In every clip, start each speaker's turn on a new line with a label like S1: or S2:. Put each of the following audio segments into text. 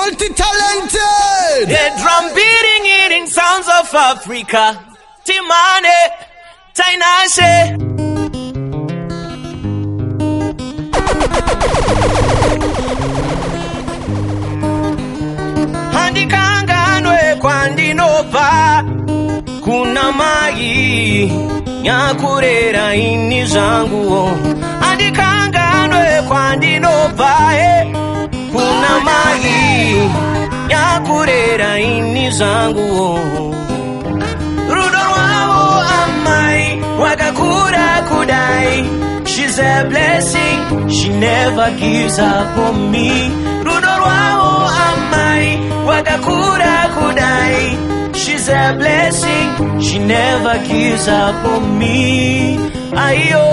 S1: multi-talented.
S2: The drum beating, eating sounds of Africa. Timane, Tainashe. Handikanganwe kwandinova. Kuna mai nyakurera ini zangu. Handikanganwe kwandinova. Kuna mai nyakurera ini zangu. Rudorwao amai wakakura kudai. She's a blessing, she never gives up on me. Rudorwao amai wakakura kudai. She's a blessing, she never gives up on me. Ayo.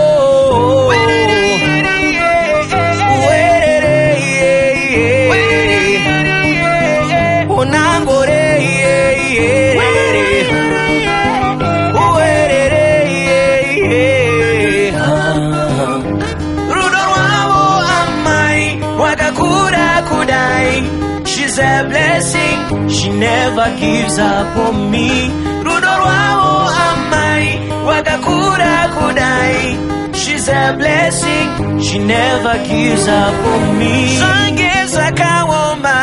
S2: She's a blessing, she never gives up on me. Rudorwao amai wakakura kudai. She's a blessing, she never gives up on me. Sangeza kawoma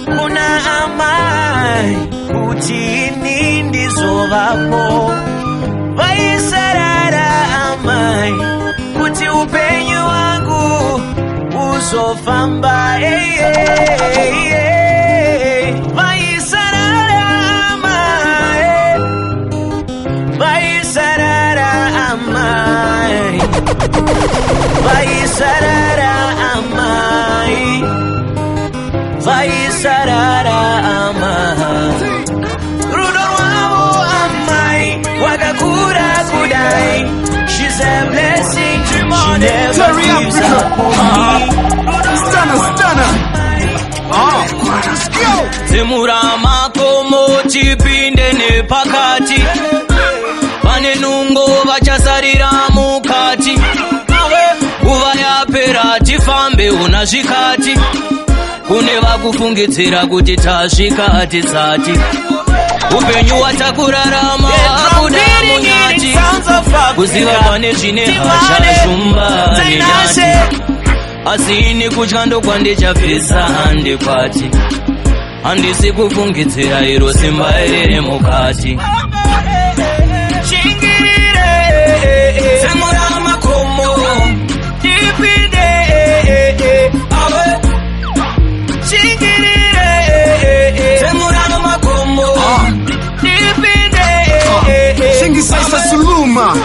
S2: kuna amai utini ndizovapo. Vaisarara amai kuti upenyu wangu uzofamba. Vaisarara amai, vaisarara amai, vaisarara amai, vaisarara amai. Rudorwao amai wakakura kudai. She's a blessing, she never gives up on me.
S1: Stunner.
S2: Let's go. Zemura makomo chipinde ne pakati. Pane nungo vachasarira mukati. Kuva yapera tifambe unazvikati. Kune vakufungidzira kuti tasvika hatisati. Upenyu watakurarama kuda munyati. Kuziva pane zvine hasha shumba nenyati. Asini kutya ndokwandichapesa handikwati. Handisi kufungidzira iro simba iriri mukati. Chingirire semura makomo tipinde. Chingirire semura makomo tipinde.
S1: Shingisaisa suluma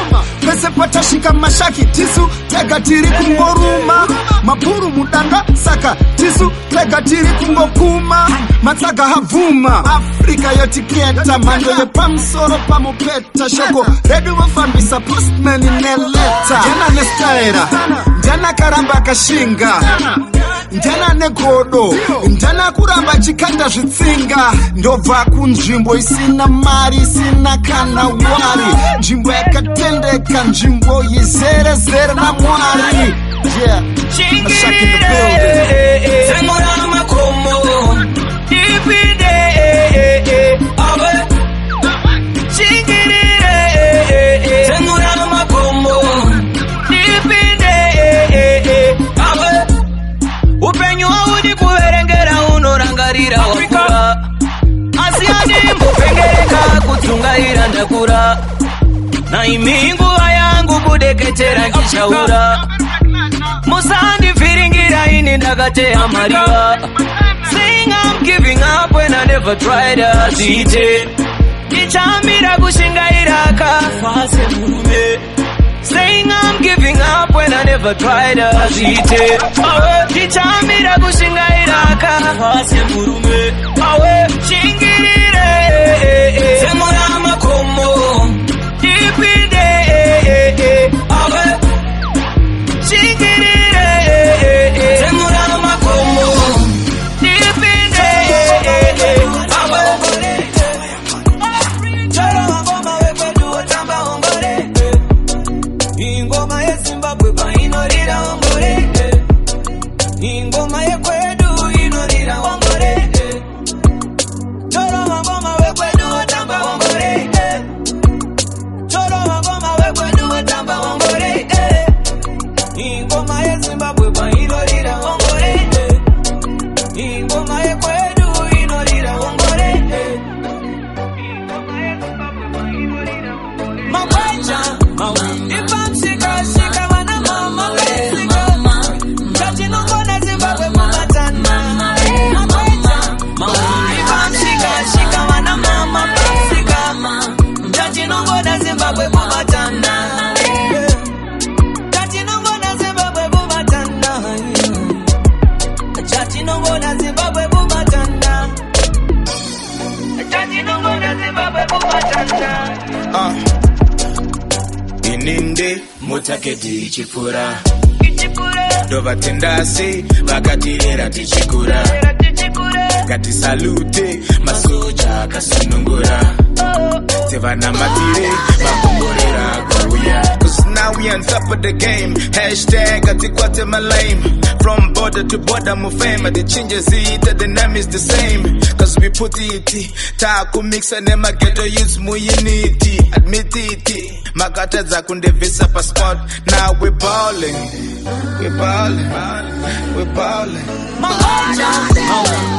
S1: pese patashika mashaki tisu tega tiri kungoruma. Mapuru mudanga saka tisu tega tiri kungokuma. Matsaga havuma Afrika yotiketa mando yepamusoro pamupeta. Shoko redu wafambisa postman ineleta. Njana nestaera, njana karamba kashinga, njana negodo, njana kuramba chikanda zvitsinga. Ndobva kunzvimbo isina mari, isina kana wari. Nzvimbo yakatendeka, nzvimbo yezere na mwari. Yeah, a shack in the building.
S2: Semura makomo tipinde. Chingirire semura makomo tipinde. Upenyu waudi kuverengera unorangarira wakura. Asiani mbupengereka kutsungaira ndakura. Na imingu yangu kudeketera ngishaura. Musandi viringira ini ndakateya mariwa. Saying I'm giving up when I never tried as it. Nichamira kushingaira kafase murume. Saying I'm giving up when I never tried as it. Nichamira kushingaira kafase murume. Chingirire semura makomo tipinde. Chingirire semura makomo tipinde. Ingoma yeSimbabwe kwa inorira ongore. Ingoma yekwedu
S3: ninde mutake tichikura dova tendasi vakatirera tichikura ngatisalute masoja akasunungura tevanamatire makomborera kuuya. Cause now we on top of the game. Hashtag atikwate my lame. From border to border mu fame. The changes the name is the same. Cause we put it taku mix and nema ghetto use mu unity. Admit it makata zakunde visa passport. Now we ballin'. We ballin'. We ballin'.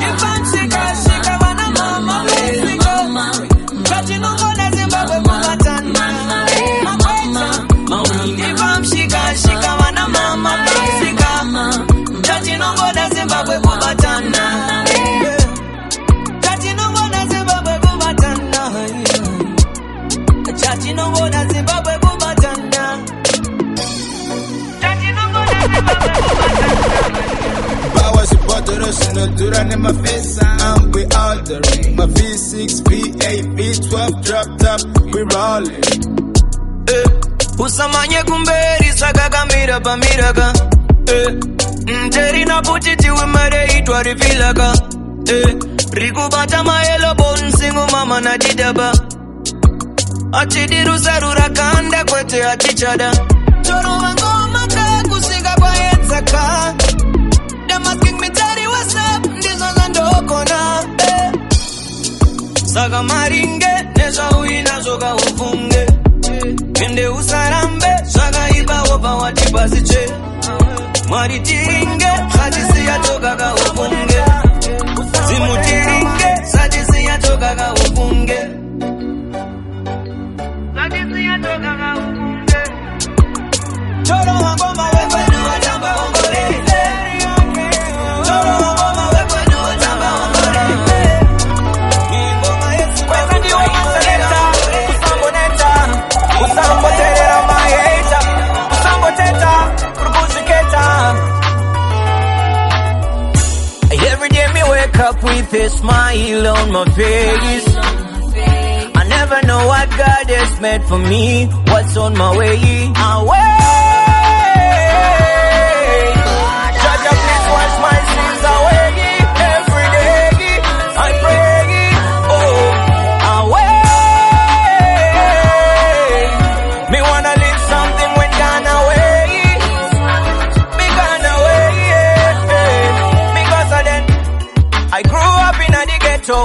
S2: If I'm sick, wanna mama, Touching on the Zimbabwe, if I'm shika, wanna mama, touching on the Zimbabwe, touching on the Zimbabwe, touching on the Zimbabwe,
S3: Powers Bodoros no Duran in my face, and we ordering. My V6, V8, V12 dropped up, we rolling.
S2: Usamanye kumberi saka mira pa miraga. Mteri na puchiti wimere itwa rifilaga. Rikubata maelo bonsingu mama na jidaba. Achidiru sarura kanda kwete atichada. Choro wango maka kusika kwa enzaka. Them asking me daddy what's up, ndizo zandoko na. Saka maringe, nesa uina soka ufunge. Mende usarambe, saka iba wopa watipasiche. Maritiringe, sajisi ya toka ka ufunge. Zimutiringe, sajisi ya toka ka ufunge. Sajisi ya toka ka ufunge. Choro wangoma wewe ni watamba ongole. Choro wangoma wewe ni watamba ongole. Ngoma yesu wewe ni waseleta, usamboneta, usambotelera maeta, usamboteta, kurbushiketa. Every day me wake up with a smile on my face. I never know what God has made for me, what's on my way. Away. Judge, please wash my sins away. Every day I pray. Oh, away. Me wanna live something when gone away. Me gone away. Because of then I grew up in the ghetto.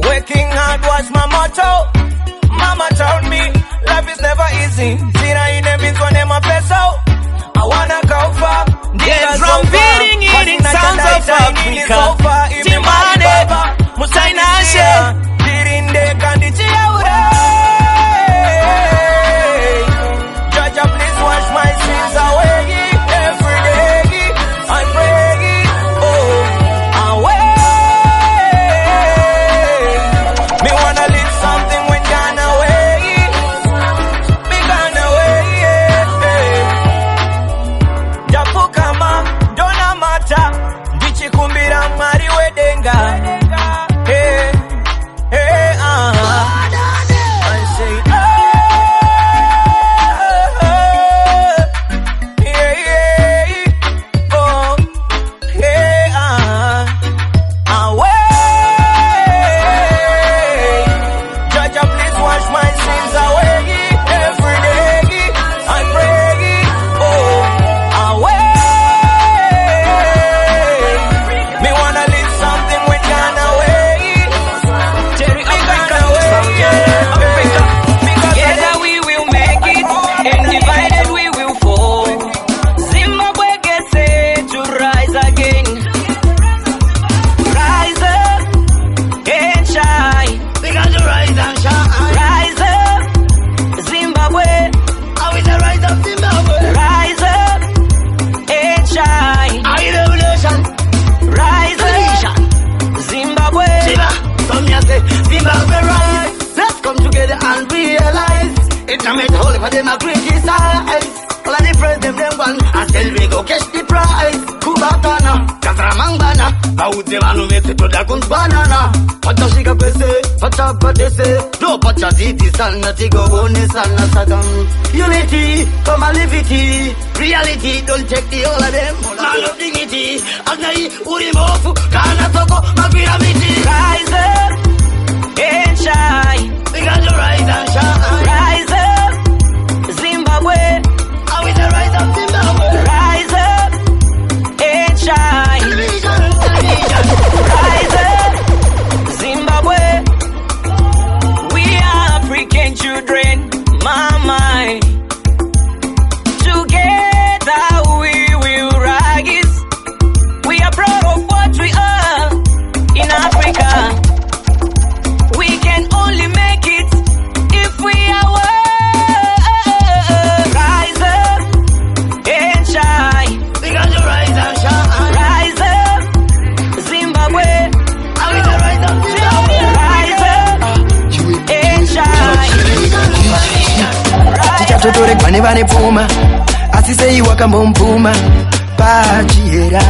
S2: Working hard was my motto. Mama told me life is never easy. Sina ine means one my peso. I wanna go far.
S4: Yeah, drum beating in sounds of Africa. Timane, Musainashe,
S2: Dirinde kandichi aure. Jaja, please wash my sins away. Every day I pray. Oh, away. Me wanna live something when gone away. Me gone away. Japukama, dona mata. Dichi kumbira mari wedenga. Hey, hey, I say, yeah, yeah, oh, hey, away. Jaja, please wash my sins away. Every day I pray. Oh, away. Me wanna live something when gone away.
S4: Jerry
S2: Me gone
S4: Africa,
S2: away.
S4: Africa.
S2: Together we will make it, and divided we will fall. Zimbabwe gets set to rise again. Rise up and shine.
S5: We got to rise and shine.
S2: Rise up, Zimbabwe.
S5: How is the rise of Zimbabwe?
S2: Rise up and shine.
S5: Are you revolution?
S2: Rise up, Zimbabwe.
S5: Shiva, some here say Zimbabwe rise. Let's come together and realize it's a made holy for them a criticize. All of the friends them one, and still we go catch the prize. Cuba Satana, Kazramangana, Baudevano vete toda con banana. Patashika pese, patapatese, do pachaziti sana tigo one sana sagam. Unity, come a liberty, reality, don't take the all of them. Man of dignity, Agnai, Urimofu, Kana Toko, Mapiramiti.
S4: Rise up and shine.
S5: We got to rise and shine.
S4: Rise up, Zimbabwe.
S5: How is the rise of Zimbabwe?
S4: Rise up and shine.
S5: Television, television.
S4: Rise up, Zimbabwe. We are African children, mama. Together we will rise. We are proud of what we are in Africa. We can only make it if we are one. Rise up and shine.
S5: We got to rise and shine.
S4: Rise up, Zimbabwe.
S5: How is the rise of Zimbabwe?
S4: Rise up and shine.
S6: Tichatotore kwane vane pfuma asi sei wakambompuma pachiera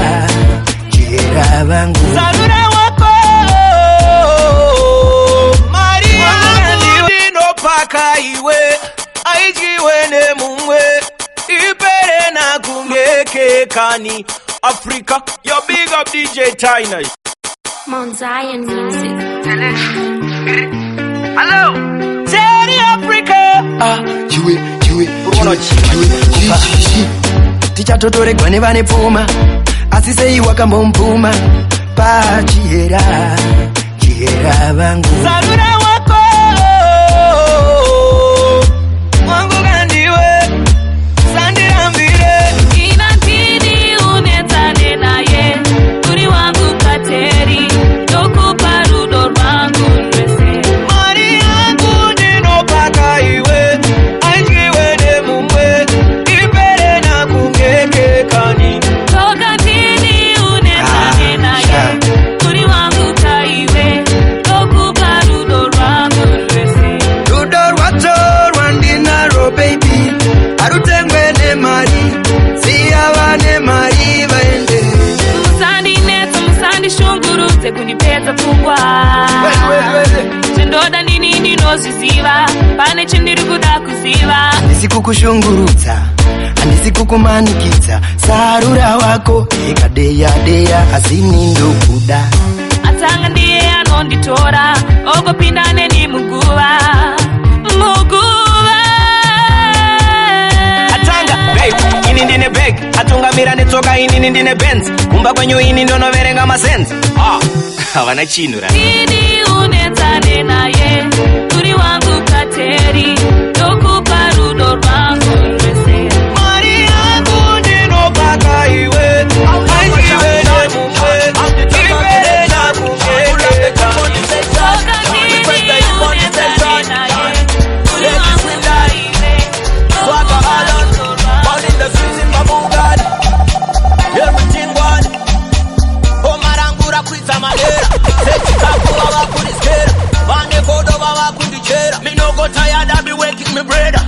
S6: chiera vangu
S4: Sarura wako Maria ndinopaka iwe aijiwe nemumwe ipere na kungeke kani Africa. Yo big up DJ China.
S7: Mount Zion Music.
S4: Hello Terry Africa.
S6: tichatotore kwane vane pfuma asi sei wakambompuma pachiera chiera vangu
S4: Sarura wako Wangu kandiwe Sandirambire
S7: Inatini unetane naye Uri wangu kateri Dokupa rudo wangu nwese
S4: Mari yangu ndinopaka iwe aijiwe nemumwe ipere na kungeke kani
S7: Toka tini unetane naye Uri wangu kaiwe Dokupa rudo wangu nwese
S6: rudo rwacho rwandinaro baby arutengwe nemari siya vane mari vaende
S7: Musandi neto musandi shungurute kunipeta pungwa Chindoda nini ndinoziziva Pane chindiri kuda kuziva
S6: handisi kukushungurudza handisi kukumanikidza sarura wako ekadeya deya asi nindokuda
S7: Atanga ndiye anonditora Ogopinda neni muguva
S4: Atanga babe ini ndine bag atungamira netsoka ini ndine benz kumba kwenyu ini ndonoverenga masenzi havana chinhu ra
S7: Tini unetane naye Uri wangu kateri Dokupa rudo rwangu nwese
S4: Mari yangu ndinopaka iwe aijiwe nemumwe ipere na kungeke kani
S7: Toka tini unetane naye Uri wangu kaiwe Dokupa rudo rwangu
S4: in the streets in Babugad everything one Omarangura kwitsa madera Sechikaku baba kundiskera Vane kodo baba kundichera Me no go tired I be waking me brother.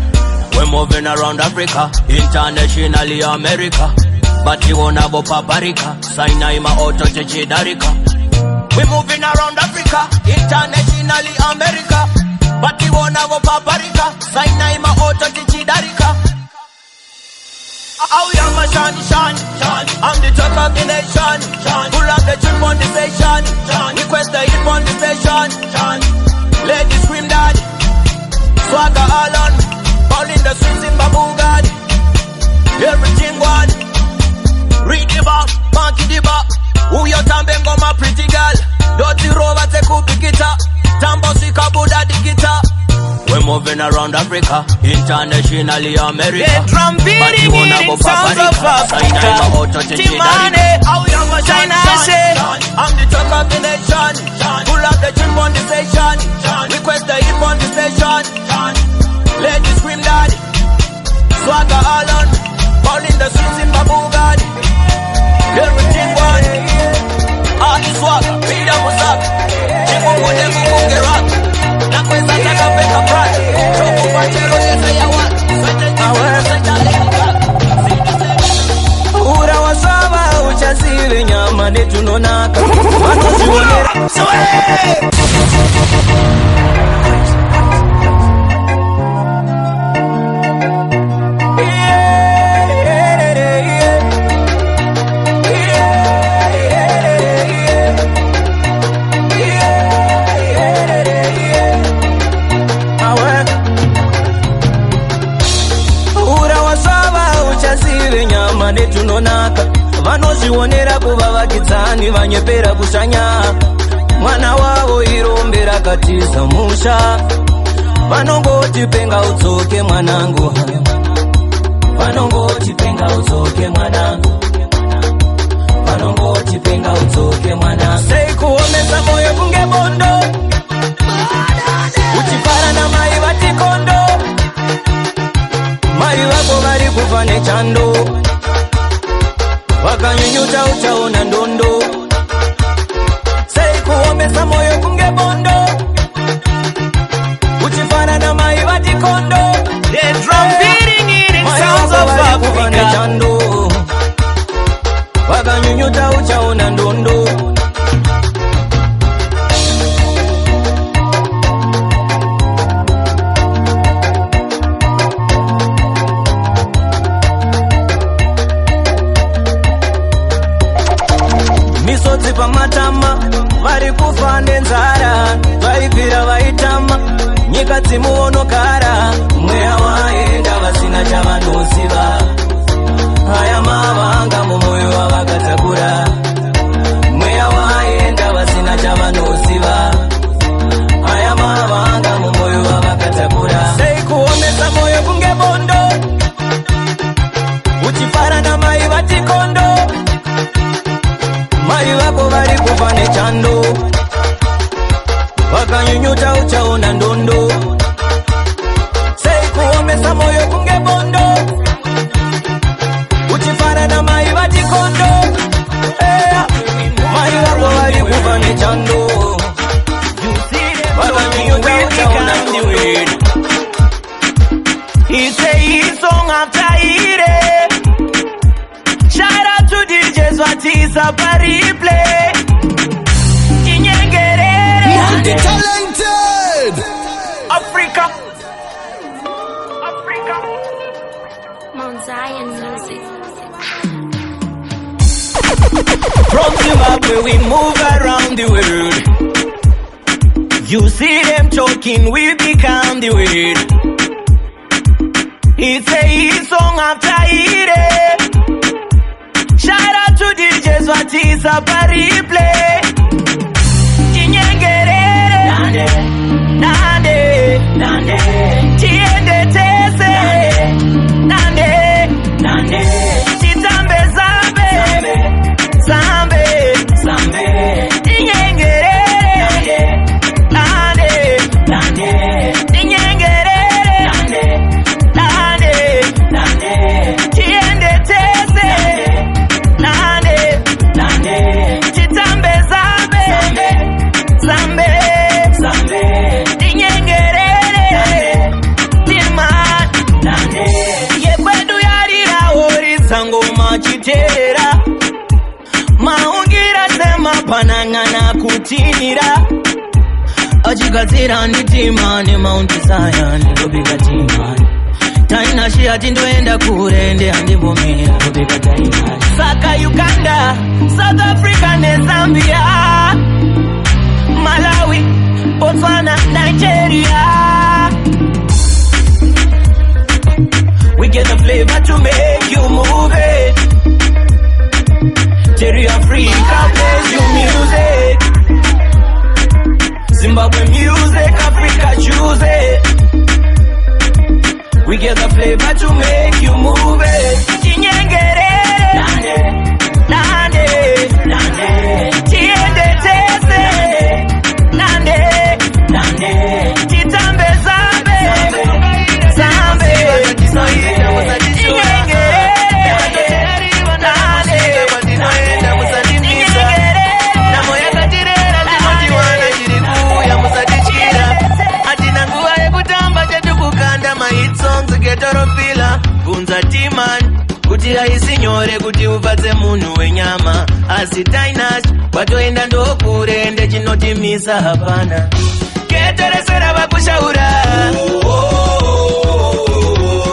S4: We're moving around Africa Internationally America But you won't have a paprika Saina ima auto chechidarika We're moving around Africa Internationally America But you won't have a paprika Saina ima auto chechidarika Oh, yeah, my shine. I'm the talk of the nation. Pull up the trip on the station. Request the hit on the station. Ladies scream daddy. Swagger all on. All in the streets in Babugad. Everything one. Read the back, monkey the back. Who your tambengo my pretty girl. Dirty rover take up the guitar. Tambo sika Buddha the guitar. We're moving around Africa, internationally America. The drum beating in sounds of Africa. Timane, China say, I'm the talk of the nation. Pull up the trip on the station. Request the hip on the station. Ladies scream daddy. Swagger all on. All in the streets in Babugad. Everything one. All the swagger, beat up what's up. Chico with them who get rock. Nakweza taka peka pride. Choco pachero yesa ya wat. Sete jiwe seta leka. Ura wasaba uchazi
S2: nyama netunonaka vanozvionera netunonaka vanozvionera kuva vakidzani vanyepera kushanya mwana wavo irombe rakatiza musha vanongoti penga udzoke mwanangu vanongoti penga udzoke mwanangu vanongoti penga udzoke mwanangu sei kuomesa moyo kunge bondo uchifara na mai vatikondo mai vako vari kufa nechando wakanyunyuta uchaona ndondo sei kuomesa moyo kunge bondo uchifana na mai vatikondo chando wakanyunyuta uchaona ndondo misodzi pamatama vari kufa nenzara vaibvira vaitama nyika dzimuonogara mweya waenda vasina chavanoziva haya mavanga mumwoyo wavakatakura mweya waenda vasina chavanoziva haya mavanga mumwoyo wavakatakura sei kuomesa moyo kunge bondo uchifara na mai vatikondo mai vako vari kufa nechando wakanyunyuta uchaona ndondo sei kuomesa moyo kunge bondo uchifara na mai vatikondo mai vako vari kufa nechando wakanyunyuta uchaona ndondo. He say his song after it. Shout out to DJs what is up a replay.
S1: Multi-talented
S2: Africa.
S7: Mount Zion music.
S2: From Zimbabwe we move around the world. You see them talking, we become the world. It's a hit song after it. Shout out to DJs what is up a replay. Kinyengerere Nande Nande Nande Tiende tese Nande Nande Chitambe zambe Zambe Zambe Kinyengerere Nande Nande Kinyengerere Nande Nande Tiende tese Nande Nande Chitambe zambe Zambe Zambe Tinyengerere Timan Nande Yekwedu yarira horiza ngoma chitera maungira sema panangana kutinira achigadzira nditimane Mount Zion ndobika timane taina shia tindoenda kurende andivomera ndobika taina saka Uganda South Africa neZambia Malawi Botswana Nigeria we get the flavor to make you move it. Terry Africa plays you music. Zimbabwe music, Africa choose it. We get the flavor to make you move it. Kinyengerere Nande Nande Nande Tiende tese Nande Nande Chitambe zambe Zambe kuti haisi nyore kuti upatse munhu wenyama asi taina
S4: kujimiza hapana. Keteresera bakushaura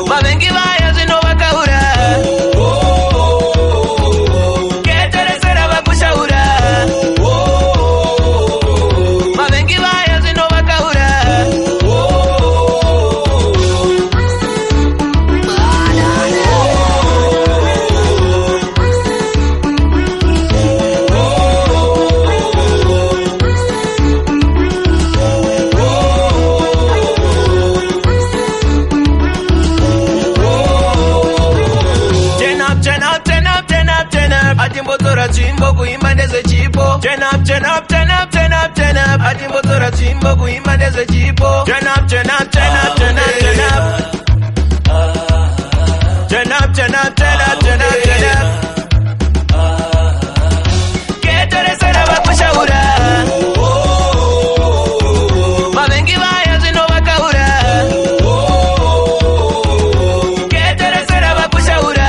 S4: mabengi baya zino bakaura. Keteresera bakushaura mabengi baya zino bakaura. Atimbotora chimbo kuimba ndeze chipo. Turn up, turn up, turn up, turn up, turn up. Atimbotora chimbo kuimba ndeze chipo. Turn up, turn up, turn up, turn up, turn up. Turn up, turn up, turn up, turn up, turn up. Keteresera bakushaura mabengi baya zino bakaura. Keteresera bakushaura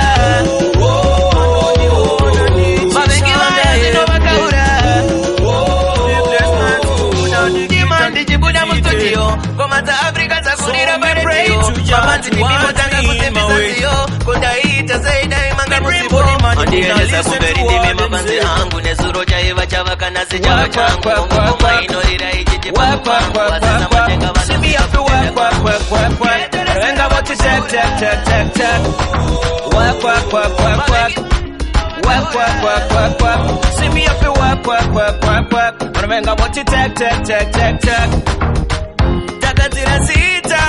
S4: Komata Africa zakunira baredio. Mamanzi ni mimo tanga kutembezazio. Konda ita zaida imanga musibo. Andieleza kuberi dime mabanzi hangu. Nesuro jaiva chava kanasi chava changu. Ngoma inorira ichichi paku. Wazaza majenga wana
S2: See me up to work, work, work, work, work. Remember what you take, take, take, take, take. Work, work, work, work, work. Work, work, work, work, work. See me up to work, work, work, work, work. Remember what you take, take, take, take, take.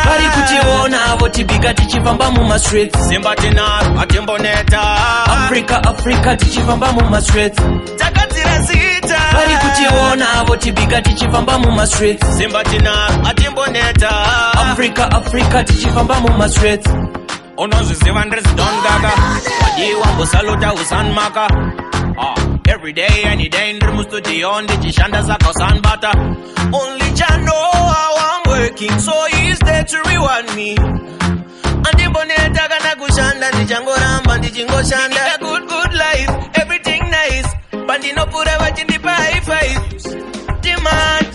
S4: Pari kuchiona votibiga tichifamba muma street.
S2: Simba tina atimboneta.
S4: Africa, Africa tichifamba muma street.
S2: Takatira sita.
S4: Pari kuchiona votibiga tichifamba muma street.
S2: Simba tina atimboneta.
S4: Africa, Africa tichifamba muma street.
S2: Unoziziva ndrezi Don Gaga. Wajiwa mbusaluta usanmaka. Every day, any day, ndrimu studio ndichishanda zako sanbata. Only Jah know how I'm working, so he's there to reward me. Andiboneta kana kushanda ndichangoramba ndichingoshanda. A good, good life, everything nice. Bandino pura vachindipa high fives. Demand,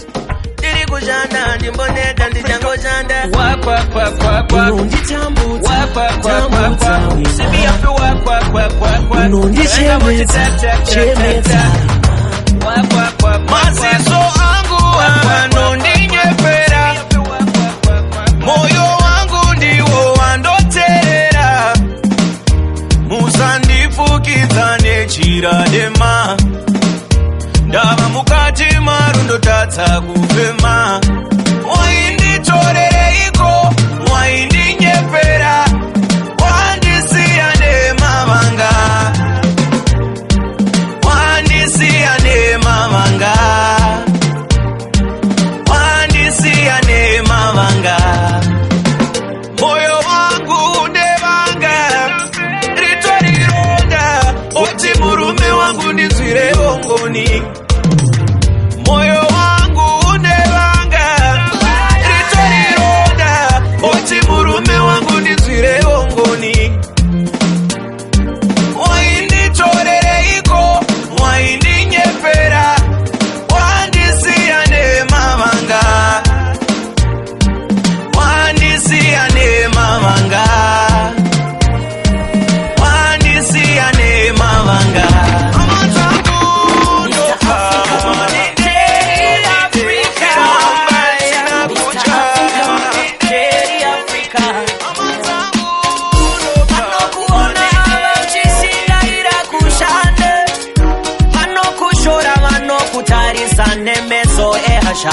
S2: diri kushanda ndimboneta ndichangoshanda.
S4: Work, work, work, work, work.
S2: Unondi tambu, work, work, work, work, work. See me have to work, work, work, work, work.
S4: Unondi chemeta, chemeta.
S2: Work, work, work, masiso angu anondi nyepera. Moyo wangu ndiwo wandoterera. Musandifukizane chiradema. Ndava mukati marundo tatsa kufema. Wainditorere iko, waindinyepera. Wandisiyane mavanga. Wandisiyane mavanga. Wandisiyane mavanga. Moyo wangu ndevanga. Ritorironda. Oti murume wangu ndizwire bongoni. Moyo wangu ndevanga. Ritorironda. Oti murume wangu ndizwire bongoni. Wainditorere iko, waindinyepera. Wandisiyane mavanga. Wandisiyane mavanga. Wandisiyane mavanga.
S4: Nemeso ehasha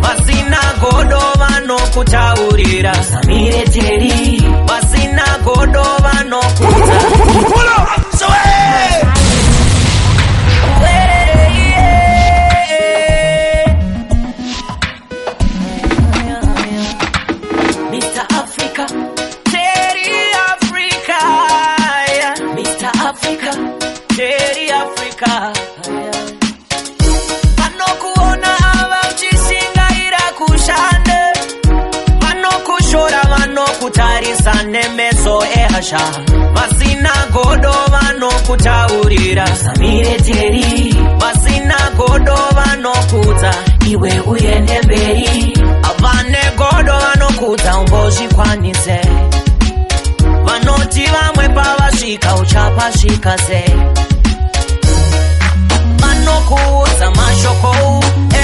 S4: masina godo vano kutaurira Samire Teri masina godo vano kutaurira so Mr. Africa Teri Africa Mr. Africa Teri Africa kutarisa nemeso ehasha masina godo vano kutaurira Samire Teri masina godo vano kuta
S8: iwe uyende mberi.
S4: Avane godo vanokuta umbozi kwanise, vanoti vamwe pavasvika uchapasvika sei. Vanokuudza mashoko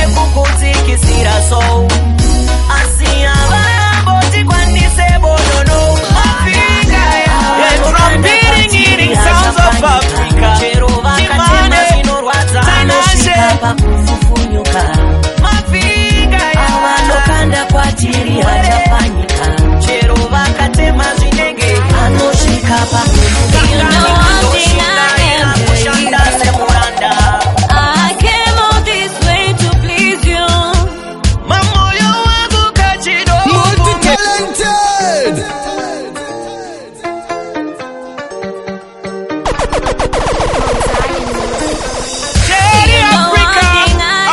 S4: ekukudzikisira so, asi havamboti kwanise bonono. From beating sounds of Africa, chero vakatema zvinorwadza anosvika pakufufunyuka. Avanokanda kwatiri hachapanyika, chero vakatema zvinenge anosvika pakufufunyuka.
S7: I came all this way to please you.
S4: Mamoyo wangu kachidogo
S1: Multi-talented.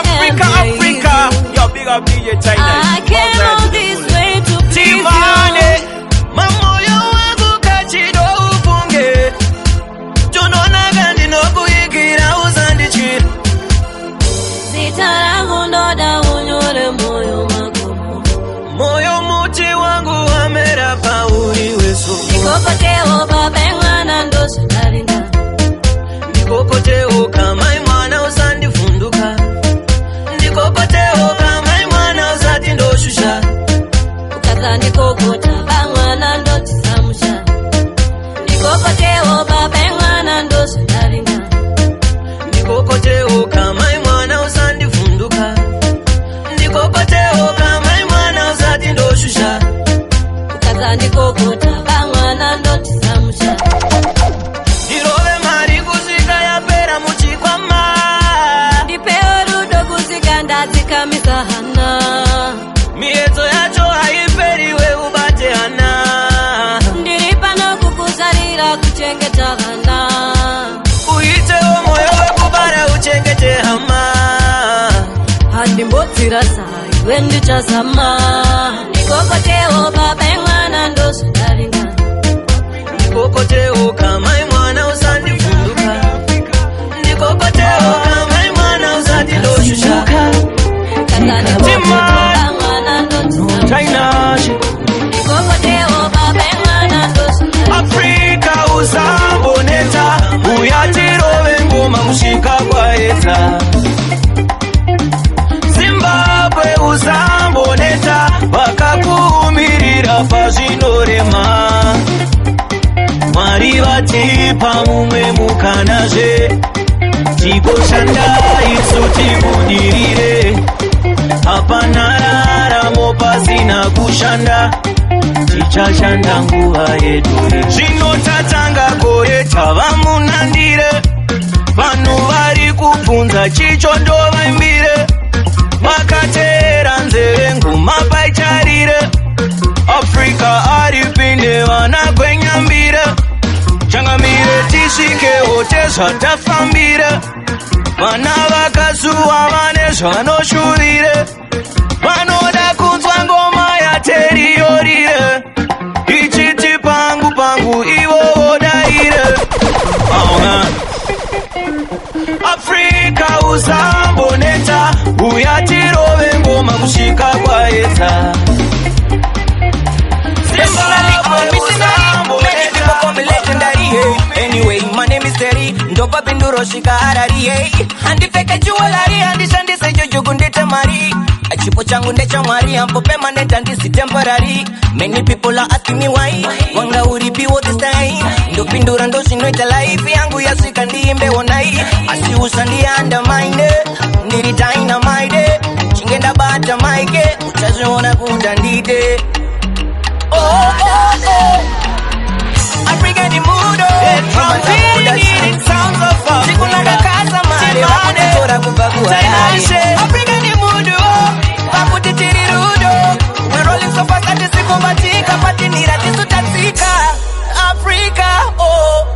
S4: Africa. Yo, big up DJ China.
S7: I came all this way to please you.
S4: Mamoyo wangu kachido ufunge, tunona gandi nokuigira uzandichira.
S7: Sitarangu ndoda unyore moyo magumu.
S4: Moyo muti wangu wamera pauri weso.
S7: Nikokoteo baba mwana ndosa dalinga.
S4: Nikokoteo kama imwana usandifunduka. Nikokoteo kama imwana usati ndoshusha.
S7: Ukaka nikokota bangwana ndoti samusha. Nikokoteo baba mwana ndosa dalinga.
S4: Nikokoteo kama imwana usandifunduka. Nikokoteo kama imwana usati ndoshusha.
S7: Ukaka nikokota bangwana ndoti samusha.
S4: Ndirove mari kusvika yapera muchikwama.
S7: Ndipewo rudo kusvika ndadzikamisa hana.
S4: Miedzo yacho haiperiwe ubate hana.
S7: Ndiri pano kukuzarira kuchengeta hana.
S4: Uitewo moyo wekubara uchengete hama.
S7: Handimbodzira sai wendichazama. Nikokoteo baba mwana ndosa dalinga.
S4: Nikokoteo kama imwana usandifunduka. Nikokoteo kama imwana usati ndoshusha.
S7: Ukaka nikokota bangwana ndoti samusha.
S4: China
S7: Nikokoteo baba mwana ndosa dalinga.
S4: Afrika usamboneta, uyatirove ngoma kusvika kwaedza. Zimbabwe usamboneta, vakakuumirira pazvinorema. Mwari vatipa mumwe mukanazve, tikoshanda isu tibudirire. Hapana raramo pasina kushanda, tichashanda nguva yedu. Zvino tatanga gore tava munandire, vanhu vari kubvunza chicho ndovaimbire. Vakatera nzeve nguma paicharire, Afrika aripinde vana kwenyambire. Changamire tisvikewo tezvatafambire, vana vakasuwa vane zvanoshuvire. Vanoda kunzwa ngoma yateriyorire, ichiti pangu pangu ivo vodaire. Afrika usamboneta, uyatirove ngoma kusvika kwaedza. Anyway, my name is Terry. Ndoba binduro shika harari. Handipeka jewelry, handishandise jojo gundete mari. Chipo changu ndecha mwari, ampo permanent and this temporary. Many people are asking me why. Wanga uripi what this time? Ndo pindura ndo shinoita life yangu ya sika ndiimbe wonai. Asi usandi undermine, niri dynamite. Chingenda bata maike, uchaziona kutandide. Africa di mudo, from beating sounds of Africa. Chikuna kasa mare, wakutora kubagua yari. Africa di mudo, wakuti tiri rudo. We're rolling so fast at the sikubatika, pati nira tisu tatsika. Africa, oh.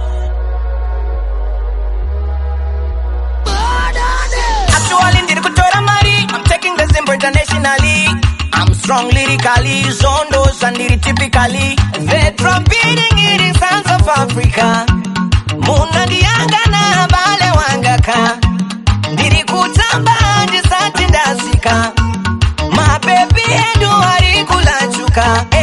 S4: Actually, ndiri kutora mari, I'm taking the Zimbo internationally. I'm strong lyrically, zondos and typically. Veteran beating sounds of Africa. Muna dianga na bale wangaka. Ndiri kutamba ndisati ndasika.
S9: Saka